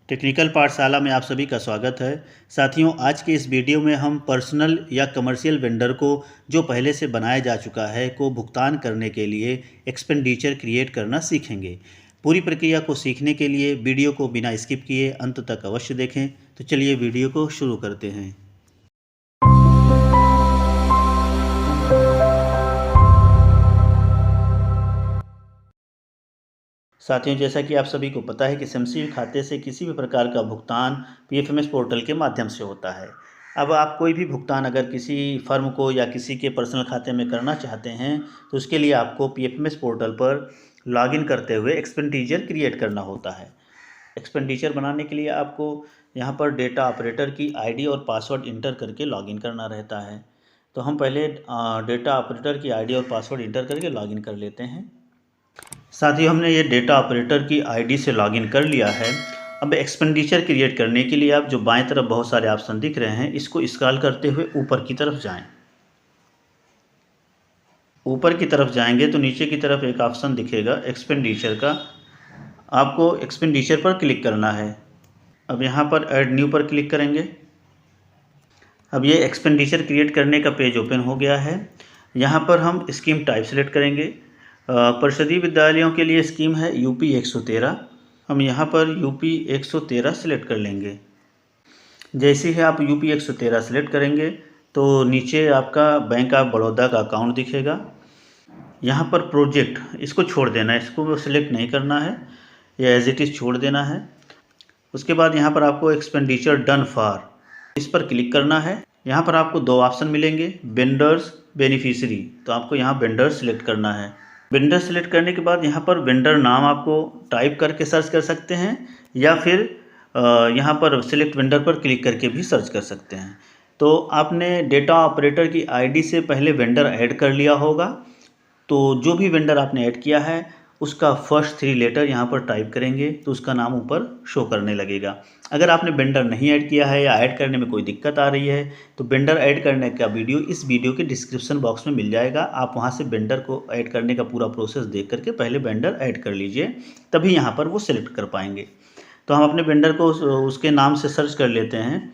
Technical पाठशाला में आप सभी का स्वागत है। साथियों, आज के इस वीडियो में हम पर्सनल या कमर्शियल वेंडर को जो पहले से बनाया जा चुका है को भुगतान करने के लिए एक्सपेंडिचर क्रिएट करना सीखेंगे। पूरी प्रक्रिया को सीखने के लिए वीडियो को बिना स्किप किए अंत तक अवश्य देखें। तो चलिए वीडियो को शुरू करते हैं। साथियों, जैसा कि आप सभी को पता है कि एसएमसी खाते से किसी भी प्रकार का भुगतान पीएफएमएस पोर्टल के माध्यम से होता है। अब आप कोई भी भुगतान अगर किसी फर्म को या किसी के पर्सनल खाते में करना चाहते हैं तो उसके लिए आपको पीएफएमएस पोर्टल पर लॉगिन करते हुए एक्सपेंडिचर क्रिएट करना होता है। एक्सपेंडिचर बनाने के लिए आपको यहाँ पर डेटा ऑपरेटर की आईडी और पासवर्ड इंटर करके लॉगिन करना रहता है। तो हम पहले डेटा ऑपरेटर की आईडी और पासवर्ड इंटर करके लॉगिन कर लेते हैं। साथ ही हमने ये डेटा ऑपरेटर की आईडी से लॉगिन कर लिया है। अब एक्सपेंडिचर क्रिएट करने के लिए आप जो बाएं तरफ बहुत सारे ऑप्शन दिख रहे हैं इसको स्क्रॉल करते हुए ऊपर की तरफ जाएं। ऊपर की तरफ जाएंगे तो नीचे की तरफ एक ऑप्शन दिखेगा एक्सपेंडिचर का। आपको एक्सपेंडिचर पर क्लिक करना है। अब यहाँ पर ऐड न्यू पर क्लिक करेंगे। अब ये एक्सपेंडिचर क्रिएट करने का पेज ओपन हो गया है। यहाँ पर हम स्कीम टाइप सेलेक्ट करेंगे। परिषदीय विद्यालयों के लिए स्कीम है यूपी 113। हम यहाँ पर यूपी 113 सेलेक्ट कर लेंगे। जैसे ही आप यूपी 113 सेलेक्ट करेंगे तो नीचे आपका बैंक ऑफ बड़ौदा का अकाउंट दिखेगा। यहाँ पर प्रोजेक्ट इसको छोड़ देना है, इसको सिलेक्ट नहीं करना है या एज इट इज़ छोड़ देना है। उसके बाद यहाँ पर आपको एक्सपेंडिचर डन फॉर इस पर क्लिक करना है। यहाँ पर आपको दो ऑप्शन मिलेंगे, वेंडर्स, बेनिफिशियरी। तो आपको यहाँ वेंडर सेलेक्ट करना है। वेंडर सेलेक्ट करने के बाद यहाँ पर वेंडर नाम आपको टाइप करके सर्च कर सकते हैं या फिर यहाँ पर सिलेक्ट वेंडर पर क्लिक करके भी सर्च कर सकते हैं। तो आपने डेटा ऑपरेटर की आईडी से पहले वेंडर ऐड कर लिया होगा। तो जो भी वेंडर आपने ऐड किया है उसका फर्स्ट 3 लेटर यहाँ पर टाइप करेंगे तो उसका नाम ऊपर शो करने लगेगा। अगर आपने वेंडर नहीं ऐड किया है या ऐड करने में कोई दिक्कत आ रही है तो वेंडर ऐड करने का वीडियो इस वीडियो के डिस्क्रिप्शन बॉक्स में मिल जाएगा। आप वहाँ से वेंडर को ऐड करने का पूरा प्रोसेस देख करके पहले वेंडर ऐड कर लीजिए, तभी यहाँ पर वो सिलेक्ट कर पाएंगे। तो हम अपने वेंडर को उसके नाम से सर्च कर लेते हैं।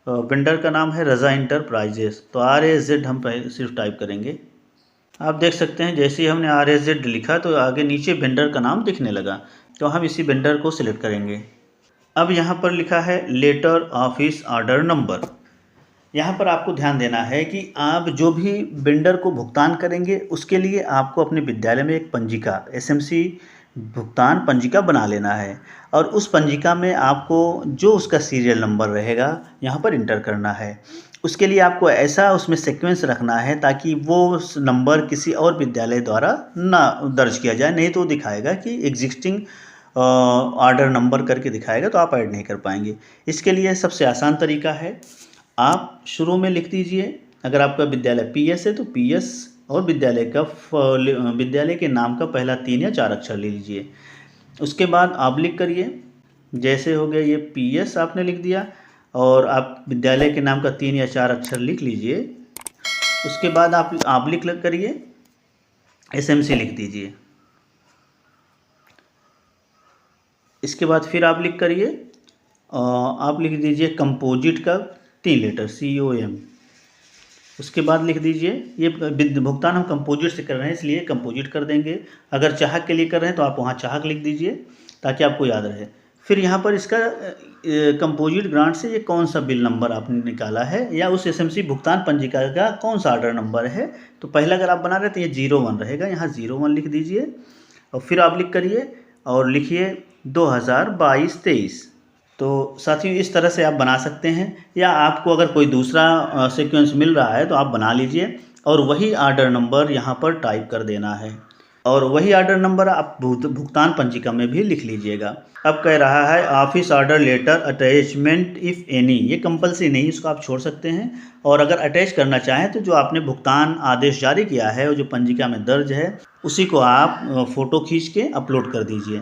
वेंडर का नाम है रज़ा इंटरप्राइजेस। तो RAZ हम पहले सिर्फ टाइप करेंगे। आप देख सकते हैं जैसे ही हमने RAZ लिखा तो आगे नीचे वेंडर का नाम दिखने लगा। तो हम इसी वेंडर को सिलेक्ट करेंगे। अब यहाँ पर लिखा है लेटर ऑफिस ऑर्डर नंबर। यहाँ पर आपको ध्यान देना है कि आप जो भी वेंडर को भुगतान करेंगे उसके लिए आपको अपने विद्यालय में एक पंजिका एसएमसी भुगतान पंजिका बना लेना है और उस पंजिका में आपको जो उसका सीरियल नंबर रहेगा यहाँ पर इंटर करना है। उसके लिए आपको ऐसा उसमें सीक्वेंस रखना है ताकि वो नंबर किसी और विद्यालय द्वारा ना दर्ज किया जाए, नहीं तो दिखाएगा कि एग्जिस्टिंग ऑर्डर नंबर करके दिखाएगा तो आप ऐड नहीं कर पाएंगे। इसके लिए सबसे आसान तरीका है, आप शुरू में लिख दीजिए। अगर आपका विद्यालय PS है तो PS और विद्यालय के नाम का पहला 3 या 4 अक्षर ले लीजिए। उसके बाद आप लिख करिए, जैसे हो गया ये PS आपने लिख दिया और आप विद्यालय के नाम का 3 या 4 अक्षर लिख लीजिए। उसके बाद आप लिख करिए SMC लिख दीजिए। इसके बाद फिर आप लिख करिए, आप लिख दीजिए कंपोजिट का 3 लेटर COM। उसके बाद लिख दीजिए, ये भुगतान हम कंपोजिट से कर रहे हैं इसलिए कंपोजिट कर देंगे। अगर चाहक के लिए कर रहे हैं तो आप वहाँ चाहक लिख दीजिए ताकि आपको याद रहे। फिर यहाँ पर इसका कंपोजिट ग्रांट से ये कौन सा बिल नंबर आपने निकाला है या उस एसएमसी भुगतान पंजिका का कौन सा ऑर्डर नंबर है। तो पहला अगर आप बना रहे तो ये 01 रहेगा, यहाँ 01 लिख दीजिए और फिर आप लिख करिए और लिखिए 2022-23। तो साथियों, इस तरह से आप बना सकते हैं या आपको अगर कोई दूसरा सीक्वेंस मिल रहा है तो आप बना लीजिए और वही ऑर्डर नंबर यहाँ पर टाइप कर देना है और वही ऑर्डर नंबर आप भुगतान पंजिका में भी लिख लीजिएगा। अब कह रहा है office order letter attachment if any, ये कंपलसरी नहीं, इसको आप छोड़ सकते हैं। और अगर अटैच करना चाहें तो जो आपने भुगतान आदेश जारी किया है और जो पंजिका में दर्ज है उसी को आप फ़ोटो खींच के अपलोड कर दीजिए,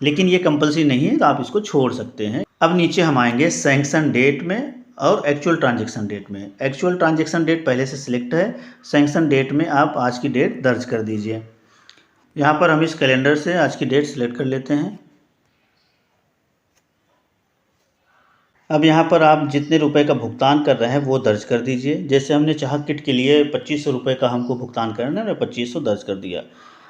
लेकिन ये कंपलसरी नहीं है तो आप इसको छोड़ सकते हैं। अब नीचे हम आएंगे सैंक्शन डेट में और एक्चुअल ट्रांजैक्शन डेट में। एक्चुअल ट्रांजैक्शन डेट पहले से सिलेक्ट है, सैंक्शन डेट में आप आज की डेट दर्ज कर दीजिए। यहाँ पर हम इस कैलेंडर से आज की डेट सिलेक्ट कर लेते हैं। अब यहाँ पर आप जितने रुपए का भुगतान कर रहे हैं वो दर्ज कर दीजिए। जैसे हमने चाहक किट के लिए 2500 रुपये का हमको भुगतान करना है, 2500 दर्ज कर दिया।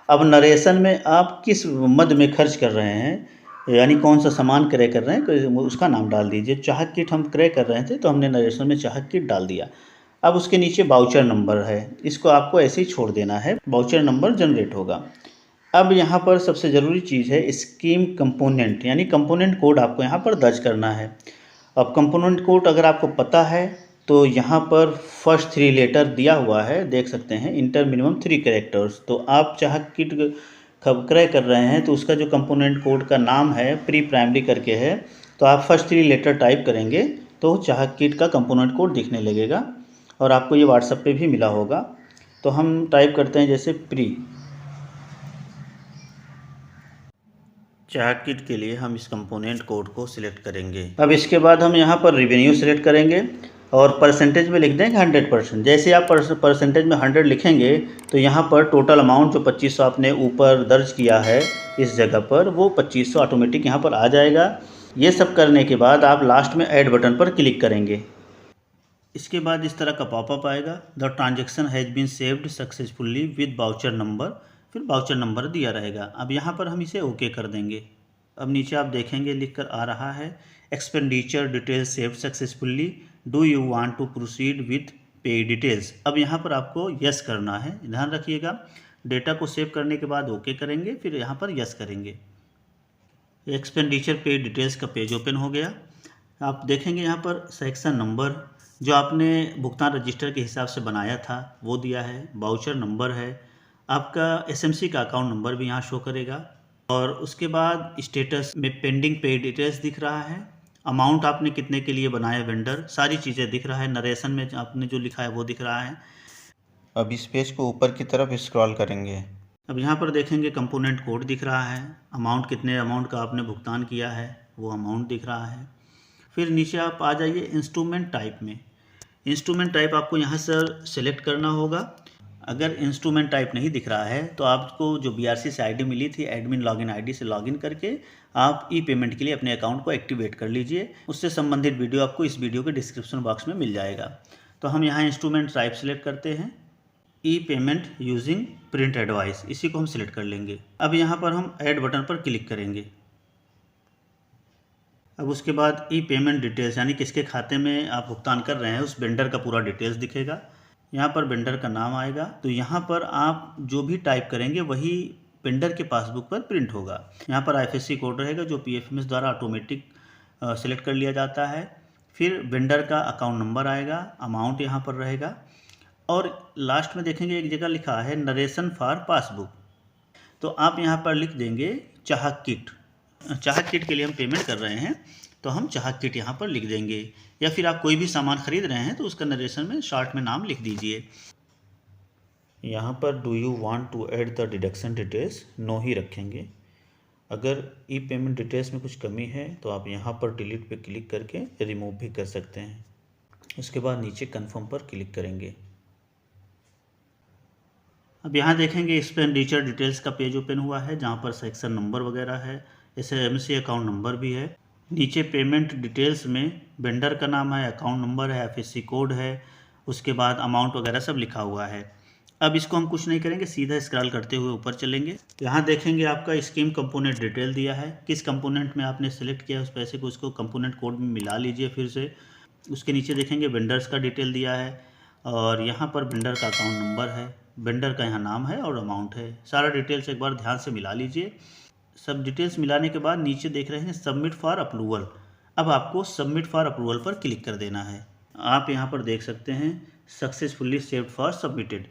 अब नरेशन में आप किस मद में खर्च कर रहे हैं, यानी कौन सा सामान क्रय कर रहे हैं, उसका नाम डाल दीजिए। चाहक किट हम क्रय कर रहे थे तो हमने नरेशन में चाहक किट डाल दिया। अब उसके नीचे वाउचर नंबर है, इसको आपको ऐसे ही छोड़ देना है, वाउचर नंबर जनरेट होगा। अब यहाँ पर सबसे ज़रूरी चीज़ है स्कीम कंपोनेंट, यानी कंपोनेंट कोड आपको यहाँ पर दर्ज करना है। अब कंपोनेंट कोड अगर आपको पता है तो यहाँ पर फर्स्ट 3 लेटर दिया हुआ है, देख सकते हैं, इंटर मिनिमम 3 कैरेक्टर्स। तो आप चाहक किट क्रय कर रहे हैं तो उसका जो कंपोनेंट कोड का नाम है प्री प्राइमरी करके है, तो आप फर्स्ट 3 लेटर टाइप करेंगे तो चाहक किट का कंपोनेंट कोड दिखने लगेगा और आपको ये व्हाट्सएप पे भी मिला होगा। तो हम टाइप करते हैं जैसे प्री चाहक किट के लिए हम इस कंपोनेंट कोड को सिलेक्ट करेंगे। अब इसके बाद हम यहाँ पर रेवेन्यू सिलेक्ट करेंगे और परसेंटेज में लिख देंगे 100%। जैसे आप परसेंटेज में 100 लिखेंगे तो यहाँ पर टोटल अमाउंट जो 2500 आपने ऊपर दर्ज किया है इस जगह पर, वो 2500 ऑटोमेटिक यहाँ पर आ जाएगा। ये सब करने के बाद आप लास्ट में ऐड बटन पर क्लिक करेंगे। इसके बाद इस तरह का पॉपअप आएगा, the transaction has been saved successfully with voucher number, फिर वाउचर नंबर दिया रहेगा। अब यहाँ पर हम इसे ओके कर देंगे। अब नीचे आप देखेंगे लिख कर आ रहा है expenditure details saved successfully, do you want to proceed with pay details. अब यहाँ पर आपको यस करना है, ध्यान रखिएगा। डेटा को सेव करने के बाद ओके करेंगे, फिर यहाँ पर यस करेंगे। एक्सपेंडिचर पे डिटेल्स का पेज ओपन हो गया। आप देखेंगे यहाँ पर सेक्शन नंबर जो आपने भुगतान रजिस्टर के हिसाब से बनाया था वो दिया है, वाउचर नंबर है, आपका एसएमसी का अकाउंट नंबर भी यहाँ शो करेगा और उसके बाद स्टेटस में पेंडिंग पे डिटेल्स दिख रहा है, अमाउंट आपने कितने के लिए बनाया वेंडर, सारी चीज़ें दिख रहा है, नरेशन में आपने जो लिखा है वो दिख रहा है। अब इस पेज को ऊपर की तरफ स्क्रॉल करेंगे। अब यहाँ पर देखेंगे कंपोनेंट कोड दिख रहा है, अमाउंट कितने अमाउंट का आपने भुगतान किया है वो अमाउंट दिख रहा है। फिर नीचे आप आ जाइए इंस्ट्रूमेंट टाइप में। इंस्ट्रूमेंट टाइप आपको यहाँ से सेलेक्ट करना होगा। अगर इंस्ट्रूमेंट टाइप नहीं दिख रहा है तो आपको जो BRC से आईडी मिली थी एडमिन लॉगिन आईडी से लॉगिन करके आप ई पेमेंट के लिए अपने अकाउंट को एक्टिवेट कर लीजिए। उससे संबंधित वीडियो आपको इस वीडियो के डिस्क्रिप्शन बॉक्स में मिल जाएगा। तो हम यहाँ इंस्ट्रूमेंट टाइप सेलेक्ट करते हैं, ई पेमेंट यूजिंग प्रिंट एडवाइस, इसी को हम सिलेक्ट कर लेंगे। अब यहाँ पर हम ऐड बटन पर क्लिक करेंगे। अब उसके बाद ई पेमेंट डिटेल्स, यानी किसके खाते में आप भुगतान कर रहे हैं उस वेंडर का पूरा डिटेल्स दिखेगा। यहाँ पर वेंडर का नाम आएगा, तो यहाँ पर आप जो भी टाइप करेंगे वही वेंडर के पासबुक पर प्रिंट होगा। यहाँ पर IFSC कोड रहेगा जो PFMS द्वारा ऑटोमेटिक सिलेक्ट कर लिया जाता है। फिर वेंडर का अकाउंट नंबर आएगा, अमाउंट यहाँ पर रहेगा और लास्ट में देखेंगे एक जगह लिखा है नरेशन फॉर पासबुक, तो आप यहाँ पर लिख देंगे चाहक किट। चाहक किट के लिए हम पेमेंट कर रहे हैं तो हम चाहक किट यहाँ पर लिख देंगे, या फिर आप कोई भी सामान खरीद रहे हैं तो उसका नरेशन में शॉर्ट में नाम लिख दीजिए। यहाँ पर do you want to add the deduction details, no ही रखेंगे। अगर ई पेमेंट डिटेल्स में कुछ कमी है तो आप यहाँ पर डिलीट पे क्लिक करके रिमूव भी कर सकते हैं। उसके बाद नीचे कन्फर्म पर क्लिक करेंगे। अब यहाँ देखेंगे एक्सपेंडिचर डिटेल्स का पेज ओपन हुआ है जहाँ पर सेक्शन नंबर वगैरह है, SMC अकाउंट नंबर भी है। नीचे पेमेंट डिटेल्स में वेंडर का नाम है, अकाउंट नंबर है, IFSC कोड है, उसके बाद अमाउंट वगैरह सब लिखा हुआ है। अब इसको हम कुछ नहीं करेंगे, सीधा स्क्रॉल करते हुए ऊपर चलेंगे। यहाँ देखेंगे आपका स्कीम कंपोनेंट डिटेल दिया है, किस कंपोनेंट में आपने सेलेक्ट किया उस पैसे को उसको कंपोनेंट कोड में मिला लीजिए फिर से। उसके नीचे देखेंगे वेंडर्स का डिटेल दिया है और यहाँ पर वेंडर का अकाउंट नंबर है, वेंडर का यहाँ नाम है और अमाउंट है। सारा डिटेल्स एक बार ध्यान से मिला लीजिए। सब डिटेल्स मिलाने के बाद नीचे देख रहे हैं सबमिट फॉर अप्रूवल। अब आपको सबमिट फॉर अप्रूवल पर क्लिक कर देना है। आप यहाँ पर देख सकते हैं सक्सेसफुली सेव्ड फॉर सबमिटेड।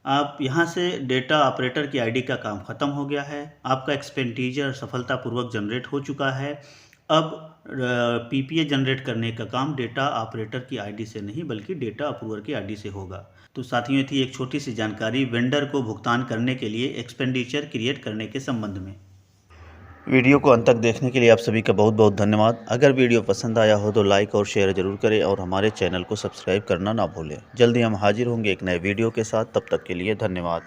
आप यहाँ से डेटा ऑपरेटर की आईडी का काम ख़त्म हो गया है, आपका एक्सपेंडिचर सफलतापूर्वक जनरेट हो चुका है। अब PPA जनरेट करने का काम डेटा ऑपरेटर की आईडी से नहीं बल्कि डेटा अप्रूवर की आईडी से होगा। तो साथियों, थी एक छोटी सी जानकारी वेंडर को भुगतान करने के लिए एक्सपेंडिचर क्रिएट करने के संबंध में। वीडियो को अंत तक देखने के लिए आप सभी का बहुत बहुत धन्यवाद। अगर वीडियो पसंद आया हो तो लाइक और शेयर ज़रूर करें और हमारे चैनल को सब्सक्राइब करना ना भूलें। जल्दी हम हाजिर होंगे एक नए वीडियो के साथ, तब तक के लिए धन्यवाद।